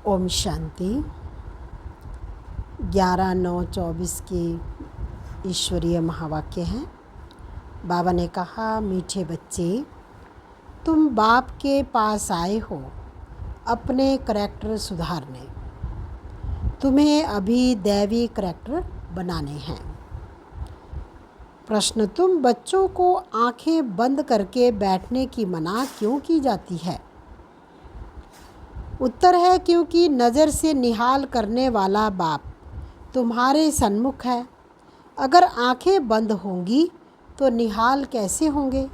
ओम शांति। 11/9/24 के ईश्वरीय महावाक्य हैं। बाबा ने कहा, मीठे बच्चे, तुम बाप के पास आए हो अपने करैक्टर सुधारने। तुम्हें अभी दैवी करैक्टर बनाने हैं। प्रश्न, तुम बच्चों को आंखें बंद करके बैठने की मना क्यों की जाती है? उत्तर है, क्योंकि नज़र से निहाल करने वाला बाप तुम्हारे सन्मुख है। अगर आंखें बंद होंगी तो निहाल कैसे होंगे?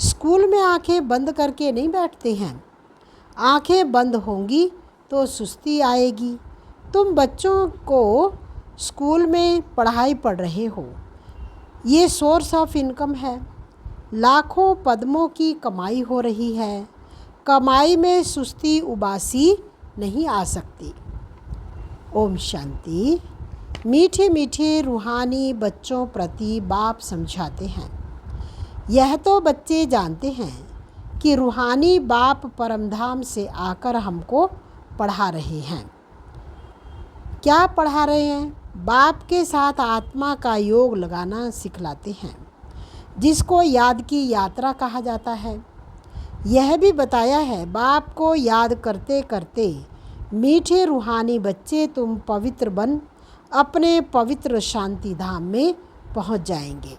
स्कूल में आंखें बंद करके नहीं बैठते हैं। आंखें बंद होंगी तो सुस्ती आएगी। तुम बच्चों को स्कूल में पढ़ाई पढ़ रहे हो, ये सोर्स ऑफ इनकम है। लाखों पद्मों की कमाई हो रही है। कमाई में सुस्ती उबासी नहीं आ सकती। ओम शांति। मीठे मीठे रूहानी बच्चों प्रति बाप समझाते हैं। यह तो बच्चे जानते हैं कि रूहानी बाप परमधाम से आकर हमको पढ़ा रहे हैं। क्या पढ़ा रहे हैं? बाप के साथ आत्मा का योग लगाना सिखलाते हैं, जिसको याद की यात्रा कहा जाता है। यह भी बताया है, बाप को याद करते करते मीठे रूहानी बच्चे तुम पवित्र बन अपने पवित्र शांति धाम में पहुंच जाएंगे।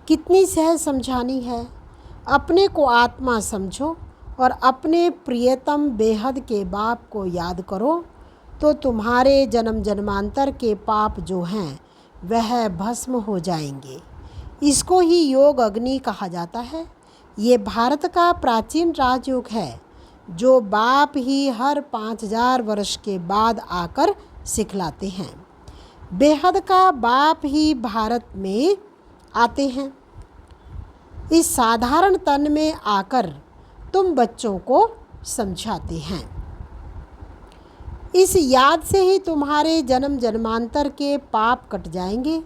कितनी सहज समझानी है। अपने को आत्मा समझो और अपने प्रियतम बेहद के बाप को याद करो, तो तुम्हारे जन्म जन्मांतर के पाप जो हैं वह भस्म हो जाएंगे। इसको ही योग अग्नि कहा जाता है। ये भारत का प्राचीन राजयोग है, जो बाप ही हर 5000 वर्ष के बाद आकर सिखलाते हैं। बेहद का बाप ही भारत में आते हैं। इस साधारण तन में आकर तुम बच्चों को समझाते हैं। इस याद से ही तुम्हारे जन्म जन्मांतर के पाप कट जाएंगे,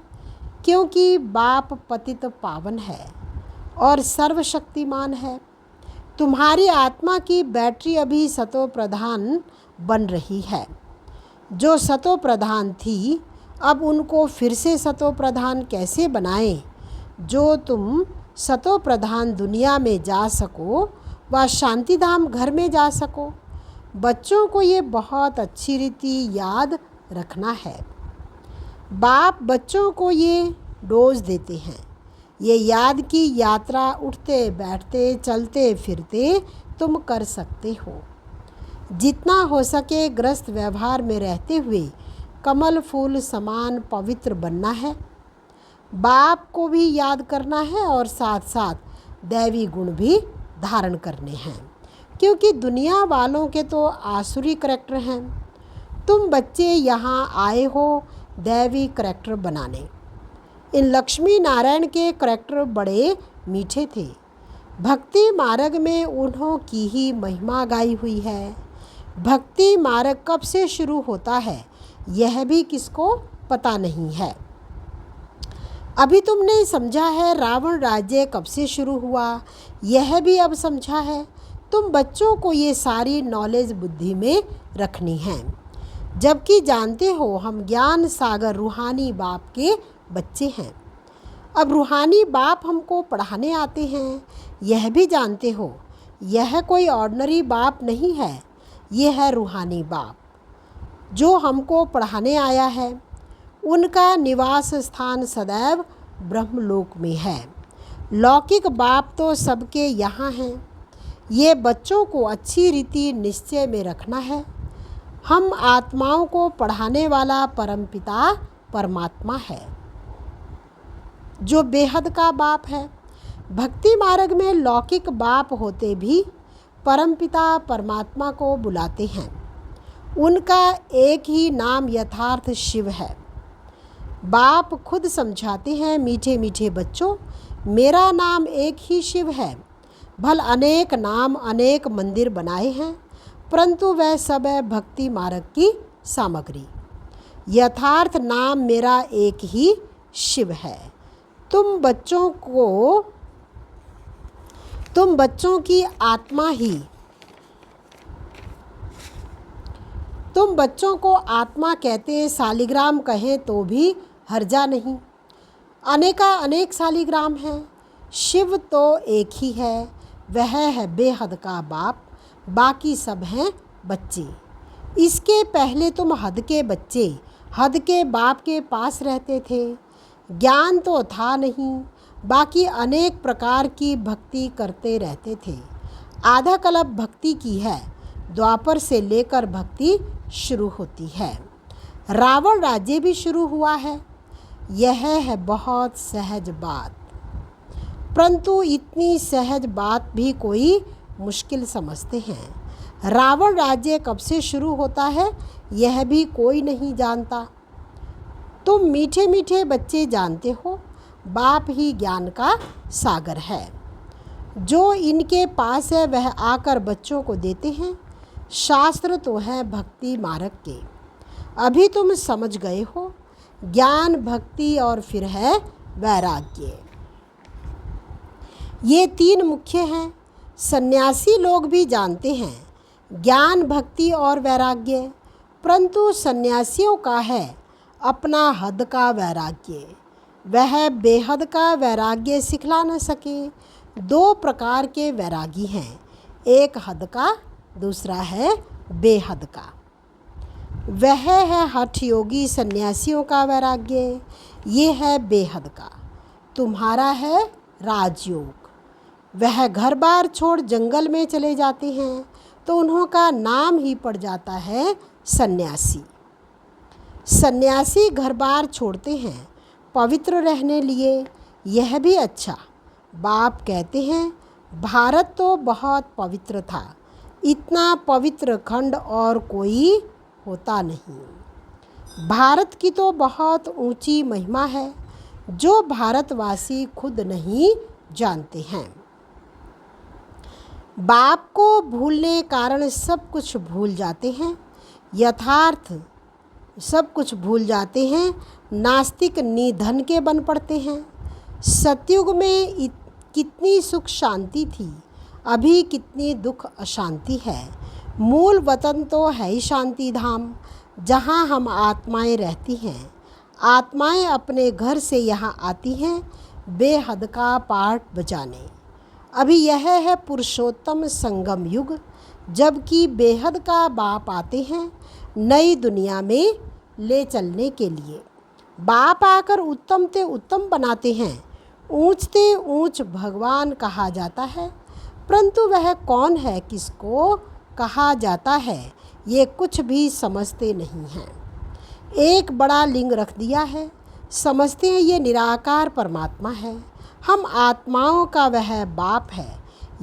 क्योंकि बाप पतित पावन है और सर्वशक्तिमान है। तुम्हारी आत्मा की बैटरी अभी सतो प्रधान बन रही है। जो सतो प्रधान थी, अब उनको फिर से सतो प्रधान कैसे बनाएं? जो तुम सतो प्रधान दुनिया में जा सको व शांतिधाम घर में जा सको। बच्चों को ये बहुत अच्छी रीति याद रखना है। बाप बच्चों को ये डोज देते हैं। ये याद की यात्रा उठते बैठते चलते फिरते तुम कर सकते हो। जितना हो सके ग्रस्त व्यवहार में रहते हुए कमल फूल समान पवित्र बनना है। बाप को भी याद करना है और साथ साथ दैवी गुण भी धारण करने हैं, क्योंकि दुनिया वालों के तो आसुरी करैक्टर हैं। तुम बच्चे यहाँ आए हो दैवी करैक्टर बनाने। इन लक्ष्मी नारायण के करैक्टर बड़े मीठे थे। भक्ति मार्ग में उन्हों की ही महिमा गाई हुई है। भक्ति मार्ग कब से शुरू होता है यह भी किसको पता नहीं है। अभी तुमने समझा है रावण राज्य कब से शुरू हुआ, यह भी अब समझा है। तुम बच्चों को ये सारी नॉलेज बुद्धि में रखनी है, जबकि जानते हो हम ज्ञान सागर रूहानी बाप के बच्चे हैं। अब रूहानी बाप हमको पढ़ाने आते हैं, यह भी जानते हो। यह कोई ऑर्डिनरी बाप नहीं है, यह है रूहानी बाप जो हमको पढ़ाने आया है। उनका निवास स्थान सदैव ब्रह्मलोक में है। लौकिक बाप तो सबके यहाँ हैं। ये बच्चों को अच्छी रीति निश्चय में रखना है। हम आत्माओं को पढ़ाने वाला परमपिता परमात्मा है, जो बेहद का बाप है। भक्ति मार्ग में लौकिक बाप होते भी परमपिता परमात्मा को बुलाते हैं। उनका एक ही नाम यथार्थ शिव है। बाप खुद समझाते हैं, मीठे मीठे बच्चों, मेरा नाम एक ही शिव है। भल अनेक नाम अनेक मंदिर बनाए हैं, परंतु वह सब है भक्ति मार्ग की सामग्री। यथार्थ नाम मेरा एक ही शिव है। तुम बच्चों की आत्मा ही तुम बच्चों को आत्मा कहते शालिग्राम कहें तो भी हर्जा नहीं। अनेका अनेक शालिग्राम हैं, शिव तो एक ही है, वह है बेहद का बाप, बाकी सब हैं बच्चे। इसके पहले तुम हद के बच्चे हद के बाप के पास रहते थे। ज्ञान तो था नहीं, बाकी अनेक प्रकार की भक्ति करते रहते थे। आधा कल्प भक्ति की है, द्वापर से लेकर भक्ति शुरू होती है। रावण राज्य भी शुरू हुआ है, यह है बहुत सहज बात, परंतु इतनी सहज बात भी कोई मुश्किल समझते हैं। रावण राज्य कब से शुरू होता है यह भी कोई नहीं जानता। तुम मीठे मीठे बच्चे जानते हो, बाप ही ज्ञान का सागर है। जो इनके पास है वह आकर बच्चों को देते हैं। शास्त्र तो है भक्ति मार्ग के, अभी तुम समझ गए हो। ज्ञान, भक्ति और फिर है वैराग्य, ये तीन मुख्य हैं। सन्यासी लोग भी जानते हैं ज्ञान, भक्ति और वैराग्य, परंतु सन्यासियों का है अपना हद का वैराग्य, वह बेहद का वैराग्य सिखला न सके। दो प्रकार के वैरागी हैं, एक हद का, दूसरा है बेहद का। वह है हठ योगी सन्यासियों का वैराग्य, ये है बेहद का। तुम्हारा है राजयोग। वह घर बार छोड़ जंगल में चले जाते हैं तो उन्हों का नाम ही पड़ जाता है सन्यासी। सन्यासी घर बार छोड़ते हैं पवित्र रहने लिए, यह भी अच्छा। बाप कहते हैं भारत तो बहुत पवित्र था, इतना पवित्र खंड और कोई होता नहीं। भारत की तो बहुत ऊंची महिमा है जो भारतवासी खुद नहीं जानते हैं। बाप को भूलने कारण सब कुछ भूल जाते हैं, यथार्थ सब कुछ भूल जाते हैं। नास्तिक निधन के बन पड़ते हैं। सतयुग में कितनी सुख शांति थी, अभी कितनी दुख अशांति है। मूल वतन तो है ही शांति धाम, जहाँ हम आत्माएं रहती हैं। आत्माएं अपने घर से यहाँ आती हैं बेहद का पाठ बजाने। अभी यह है पुरुषोत्तम संगम युग, जबकि बेहद का बाप आते हैं नई दुनिया में ले चलने के लिए। बाप आकर उत्तम ते उत्तम बनाते हैं, ऊंच ते ऊंच भगवान कहा जाता है, परंतु वह कौन है, किसको कहा जाता है, ये कुछ भी समझते नहीं हैं। एक बड़ा लिंग रख दिया है, समझते हैं ये निराकार परमात्मा है, हम आत्माओं का वह बाप है,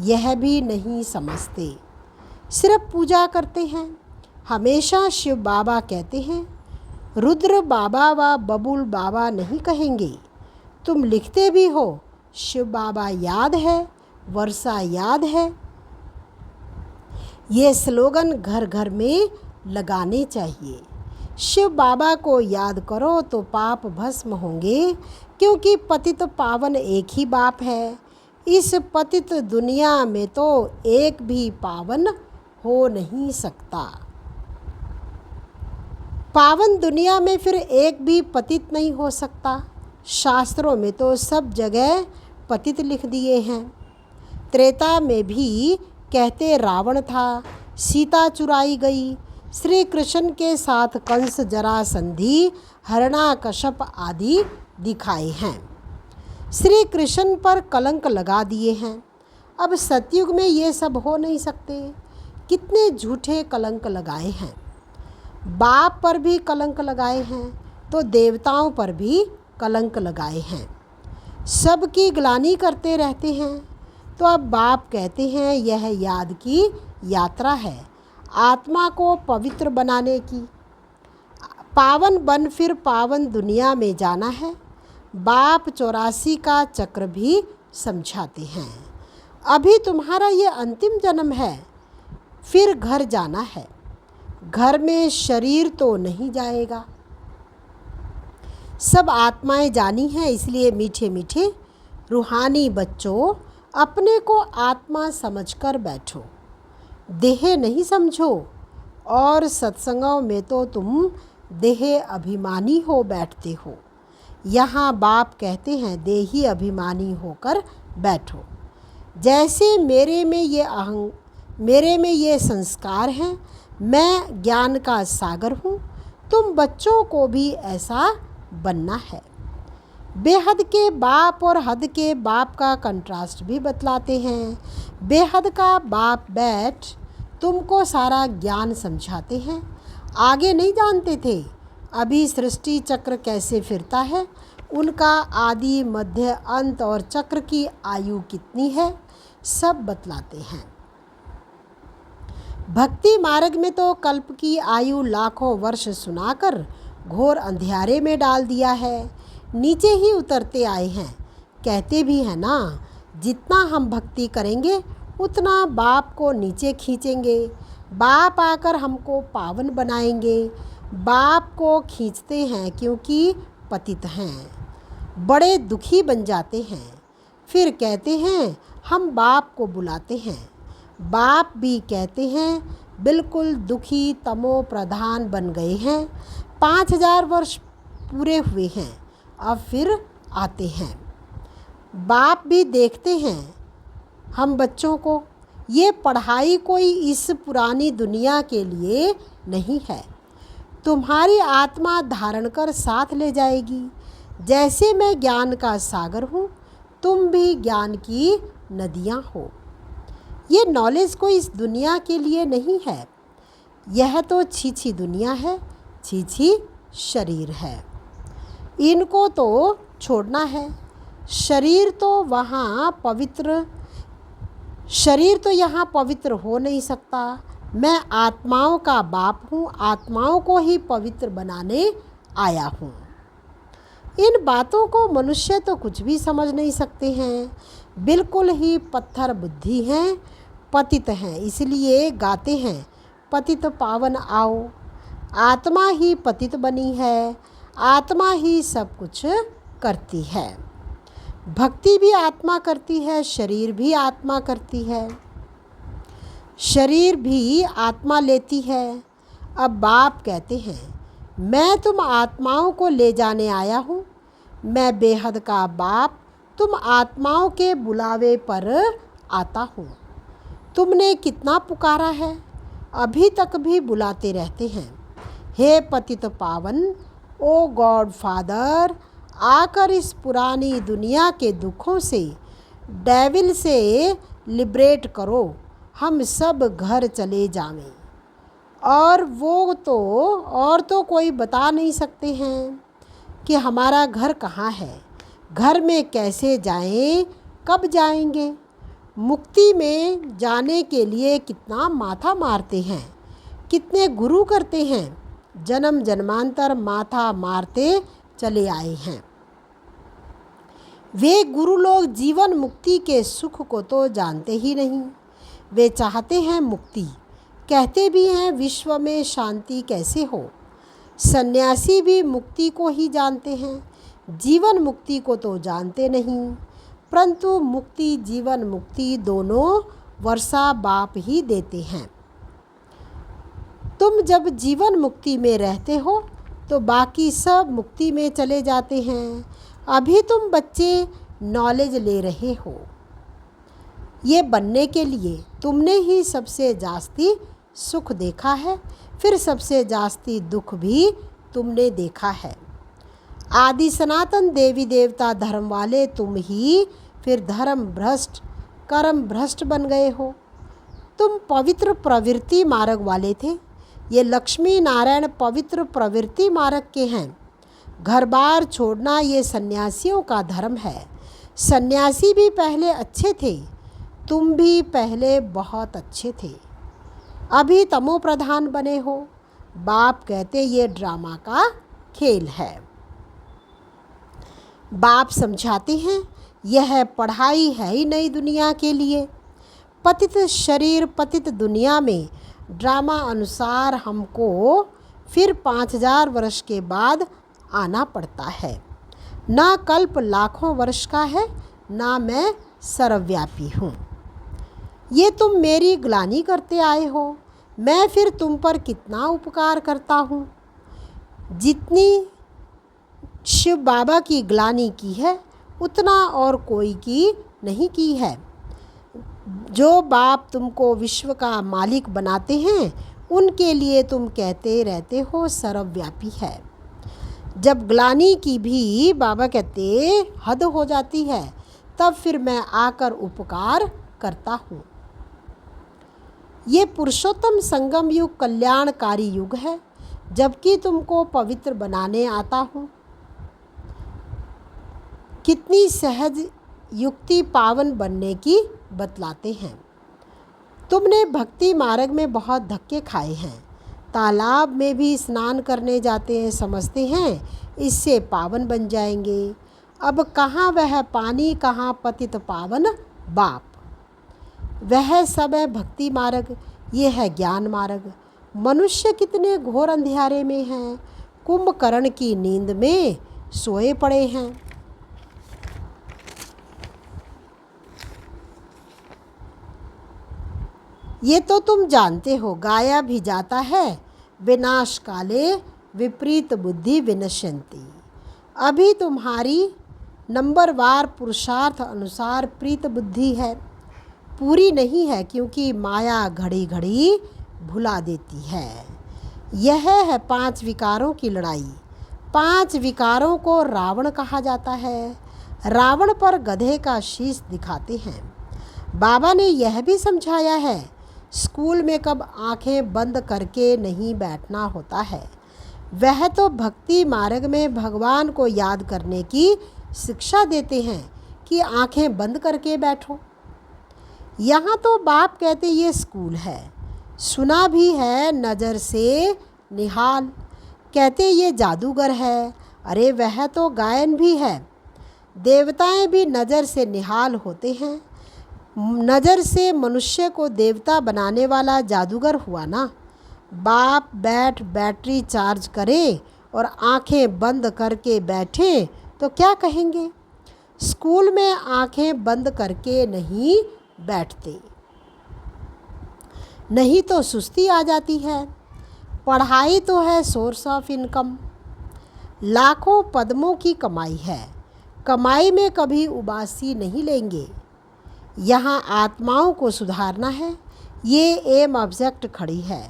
यह भी नहीं समझते। सिर्फ पूजा करते हैं। हमेशा शिव बाबा कहते हैं, रुद्र बाबा व बबुल बाबा नहीं कहेंगे। तुम लिखते भी हो शिव बाबा याद है, वर्षा याद है। ये स्लोगन घर घर में लगाने चाहिए। शिव बाबा को याद करो तो पाप भस्म होंगे, क्योंकि पतित पावन एक ही बाप है। इस पतित दुनिया में तो एक भी पावन हो नहीं सकता। पावन दुनिया में फिर एक भी पतित नहीं हो सकता। शास्त्रों में तो सब जगह पतित लिख दिए हैं। त्रेता में भी कहते रावण था, सीता चुराई गई। श्री कृष्ण के साथ कंस, जरासंधि, हरणाकश्यप आदि दिखाए हैं। श्री कृष्ण पर कलंक लगा दिए हैं। अब सतयुग में ये सब हो नहीं सकते। कितने झूठे कलंक लगाए हैं। बाप पर भी कलंक लगाए हैं तो देवताओं पर भी कलंक लगाए हैं। सबकी ग्लानि करते रहते हैं। तो अब बाप कहते हैं यह याद की यात्रा है, आत्मा को पवित्र बनाने की। पावन बन फिर पावन दुनिया में जाना है। बाप 84 का चक्र भी समझाते हैं। अभी तुम्हारा ये अंतिम जन्म है, फिर घर जाना है। घर में शरीर तो नहीं जाएगा। सब आत्माएं जानी हैं, इसलिए मीठे मीठे रूहानी बच्चों अपने को आत्मा समझकर बैठो। देह नहीं समझो, और सत्संगों में तो तुम देह अभिमानी हो बैठते हो। यहाँ बाप कहते हैं देही अभिमानी होकर बैठो। जैसे मेरे में ये संस्कार हैं, मैं ज्ञान का सागर हूँ, तुम बच्चों को भी ऐसा बनना है। बेहद के बाप और हद के बाप का कंट्रास्ट भी बतलाते हैं। बेहद का बाप बैठ तुमको सारा ज्ञान समझाते हैं। आगे नहीं जानते थे अभी सृष्टि चक्र कैसे फिरता है, उनका आदि मध्य अंत और चक्र की आयु कितनी है, सब बतलाते हैं। भक्ति मार्ग में तो कल्प की आयु लाखों वर्ष सुनाकर घोर अंधियारे में डाल दिया है। नीचे ही उतरते आए हैं। कहते भी हैं ना, जितना हम भक्ति करेंगे उतना बाप को नीचे खींचेंगे, बाप आकर हमको पावन बनाएंगे। बाप को खींचते हैं क्योंकि पतित हैं, बड़े दुखी बन जाते हैं। फिर कहते हैं हम बाप को बुलाते हैं। बाप भी कहते हैं बिल्कुल दुखी तमो प्रधान बन गए हैं। 5000 वर्ष पूरे हुए हैं, अब फिर आते हैं। बाप भी देखते हैं हम बच्चों को। ये पढ़ाई कोई इस पुरानी दुनिया के लिए नहीं है, तुम्हारी आत्मा धारण कर साथ ले जाएगी। जैसे मैं ज्ञान का सागर हूँ, तुम भी ज्ञान की नदियाँ हो। ये नॉलेज कोई इस दुनिया के लिए नहीं है, यह तो छीछी दुनिया है, छीछी शरीर है। इनको तो छोड़ना है। शरीर तो यहाँ पवित्र हो नहीं सकता। मैं आत्माओं का बाप हूँ, आत्माओं को ही पवित्र बनाने आया हूँ। इन बातों को मनुष्य तो कुछ भी समझ नहीं सकते हैं, बिल्कुल ही पत्थर बुद्धि हैं, पतित हैं। इसलिए गाते हैं पतित पावन आओ। आत्मा ही पतित बनी है, आत्मा ही सब कुछ करती है। भक्ति भी आत्मा करती है, शरीर भी आत्मा करती है, शरीर भी आत्मा लेती है। अब बाप कहते हैं मैं तुम आत्माओं को ले जाने आया हूँ। मैं बेहद का बाप तुम आत्माओं के बुलावे पर आता हूँ। तुमने कितना पुकारा है, अभी तक भी बुलाते रहते हैं। हे पतित पावन, ओ गॉड फादर, आकर इस पुरानी दुनिया के दुखों से, डेविल से लिबरेट करो। हम सब घर चले जावें। और तो कोई बता नहीं सकते हैं कि हमारा घर कहाँ है, घर में कैसे जाएं, कब जाएंगे। मुक्ति में जाने के लिए कितना माथा मारते हैं, कितने गुरु करते हैं, जन्म जन्मांतर माथा मारते चले आए हैं। वे गुरु लोग जीवन मुक्ति के सुख को तो जानते ही नहीं। वे चाहते हैं मुक्ति, कहते भी हैं विश्व में शांति कैसे हो। सन्यासी भी मुक्ति को ही जानते हैं, जीवन मुक्ति को तो जानते नहीं। परंतु मुक्ति जीवन मुक्ति दोनों वर्षा बाप ही देते हैं। तुम जब जीवन मुक्ति में रहते हो तो बाकी सब मुक्ति में चले जाते हैं। अभी तुम बच्चे नॉलेज ले रहे हो। ये बनने के लिए तुमने ही सबसे जास्ती सुख देखा है, फिर सबसे जास्ती दुख भी तुमने देखा है। आदि सनातन देवी देवता धर्म वाले तुम ही फिर धर्म भ्रष्ट कर्म भ्रष्ट बन गए हो। तुम पवित्र प्रवृत्ति मार्ग वाले थे, ये लक्ष्मी नारायण पवित्र प्रवृत्ति मार्ग के हैं। घर बार छोड़ना ये सन्यासियों का धर्म है। सन्यासी भी पहले अच्छे थे, तुम भी पहले बहुत अच्छे थे, अभी तमो प्रधान बने हो। बाप कहते ये ड्रामा का खेल है। बाप समझाते हैं यह पढ़ाई है ही नई दुनिया के लिए। पतित शरीर पतित दुनिया में ड्रामा अनुसार हमको फिर 5000 वर्ष के बाद आना पड़ता है। ना कल्प लाखों वर्ष का है, ना मैं सर्वव्यापी हूँ। ये तुम मेरी ग्लानि करते आए हो, मैं फिर तुम पर कितना उपकार करता हूँ। जितनी शिव बाबा की ग्लानि की है उतना और कोई की नहीं की है। जो बाप तुमको विश्व का मालिक बनाते हैं उनके लिए तुम कहते रहते हो सर्वव्यापी है। जब ग्लानि की भी बाबा कहते हद हो जाती है तब फिर मैं आकर उपकार करता हूँ। ये पुरुषोत्तम संगम युग कल्याणकारी युग है, जबकि तुमको पवित्र बनाने आता हूँ। कितनी सहज युक्ति पावन बनने की बतलाते हैं। तुमने भक्ति मार्ग में बहुत धक्के खाए हैं। तालाब में भी स्नान करने जाते हैं, समझते हैं इससे पावन बन जाएंगे। अब कहाँ वह पानी, कहाँ पतित पावन बाप। वह सब है भक्ति मार्ग, ये है ज्ञान मार्ग। मनुष्य कितने घोर अंधियारे में हैं, कुंभकर्ण की नींद में सोए पड़े हैं। ये तो तुम जानते हो, गाया भी जाता है विनाश काले विपरीत बुद्धि विनश्यन्ति। अभी तुम्हारी नंबरवार पुरुषार्थ अनुसार प्रीत बुद्धि है, पूरी नहीं है, क्योंकि माया घड़ी घड़ी भुला देती है। यह है 5 विकारों की लड़ाई। 5 विकारों को रावण कहा जाता है। रावण पर गधे का शीश दिखाते हैं। बाबा ने यह भी समझाया है, स्कूल में कब आंखें बंद करके नहीं बैठना होता है। वह तो भक्ति मार्ग में भगवान को याद करने की शिक्षा देते हैं कि आंखें बंद करके बैठो। यहाँ तो बाप कहते ये स्कूल है। सुना भी है नज़र से निहाल, कहते ये जादूगर है। अरे वह तो गायन भी है। देवताएं भी नज़र से निहाल होते हैं। नज़र से मनुष्य को देवता बनाने वाला जादूगर हुआ ना। बाप बैटरी चार्ज करे और आंखें बंद करके बैठे तो क्या कहेंगे। स्कूल में आंखें बंद करके नहीं बैठते, नहीं तो सुस्ती आ जाती है। पढ़ाई तो है सोर्स ऑफ इनकम, लाखों पद्मों की कमाई है। कमाई में कभी उबासी नहीं लेंगे। यहाँ आत्माओं को सुधारना है, ये एम ऑब्जेक्ट खड़ी है।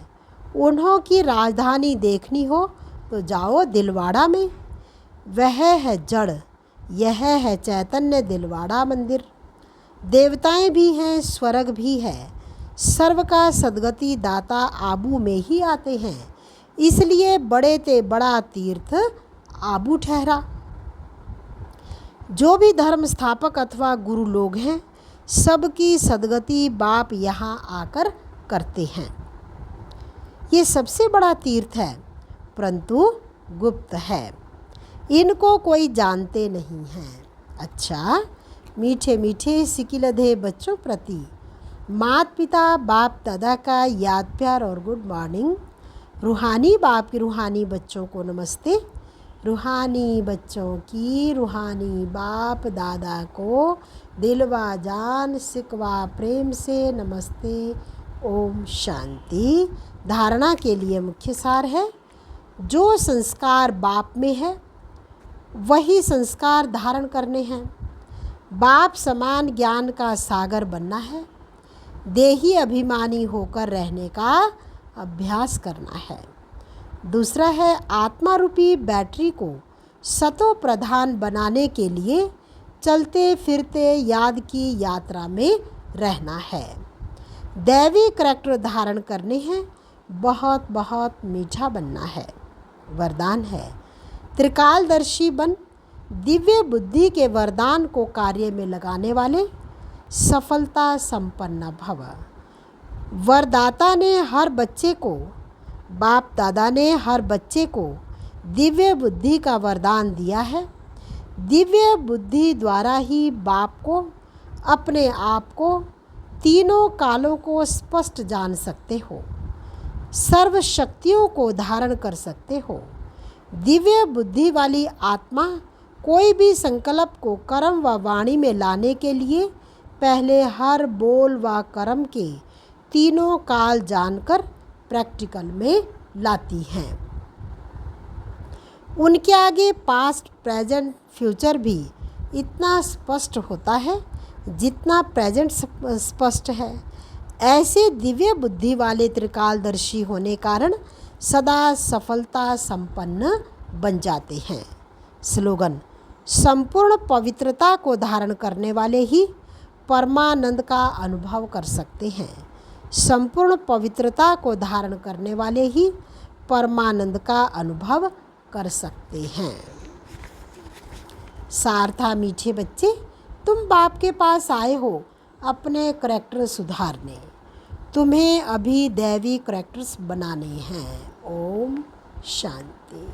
उन्हों की राजधानी देखनी हो तो जाओ दिलवाड़ा में। वह है जड़, यह है चैतन्य दिलवाड़ा मंदिर। देवताएं भी हैं, स्वर्ग भी है। सर्व का सद्गति दाता आबू में ही आते हैं, इसलिए बड़े ते बड़ा तीर्थ आबू ठहरा। जो भी धर्म स्थापक अथवा गुरु लोग हैं, सबकी सद्गति बाप यहाँ आकर करते हैं। ये सबसे बड़ा तीर्थ है, परंतु गुप्त है, इनको कोई जानते नहीं हैं। अच्छा, मीठे मीठे सिकिलधे बच्चों प्रति माता पिता बाप दादा का याद प्यार और गुड मॉर्निंग। रूहानी बाप की रूहानी बच्चों को नमस्ते। रूहानी बच्चों की रूहानी बाप दादा को दिलवा जान सिकवा प्रेम से नमस्ते। ओम शांति। धारणा के लिए मुख्य सार है, जो संस्कार बाप में है वही संस्कार धारण करने हैं। बाप समान ज्ञान का सागर बनना है। देही अभिमानी होकर रहने का अभ्यास करना है। दूसरा है आत्मा रूपी बैटरी को सतो प्रधान बनाने के लिए चलते फिरते याद की यात्रा में रहना है। दैवी करैक्टर धारण करने हैं, बहुत बहुत मीठा बनना है। वरदान है त्रिकालदर्शी बन, दिव्य बुद्धि के वरदान को कार्य में लगाने वाले, सफलता संपन्न भव। वरदाता ने हर बच्चे को, बाप दादा ने हर बच्चे को दिव्य बुद्धि का वरदान दिया है। दिव्य बुद्धि द्वारा ही बाप को, अपने आप को, तीनों कालों को स्पष्ट जान सकते हो, सर्व शक्तियों को धारण कर सकते हो। दिव्य बुद्धि वाली आत्मा कोई भी संकल्प को कर्म व वाणी में लाने के लिए पहले हर बोल व कर्म के तीनों काल जानकर प्रैक्टिकल में लाती हैं। उनके आगे पास्ट, प्रेजेंट, फ्यूचर भी इतना स्पष्ट होता है जितना प्रेजेंट स्पष्ट है। ऐसे दिव्य बुद्धि वाले त्रिकालदर्शी होने कारण सदा सफलता संपन्न बन जाते हैं। स्लोगन: संपूर्ण पवित्रता को धारण करने वाले ही परमानंद का अनुभव कर सकते हैं। संपूर्ण पवित्रता को धारण करने वाले ही परमानंद का अनुभव कर सकते हैं। सार था मीठे बच्चे, तुम बाप के पास आए हो अपने करैक्टर सुधारने। तुम्हें अभी दैवी करैक्टर्स बनाने हैं। ओम शांति।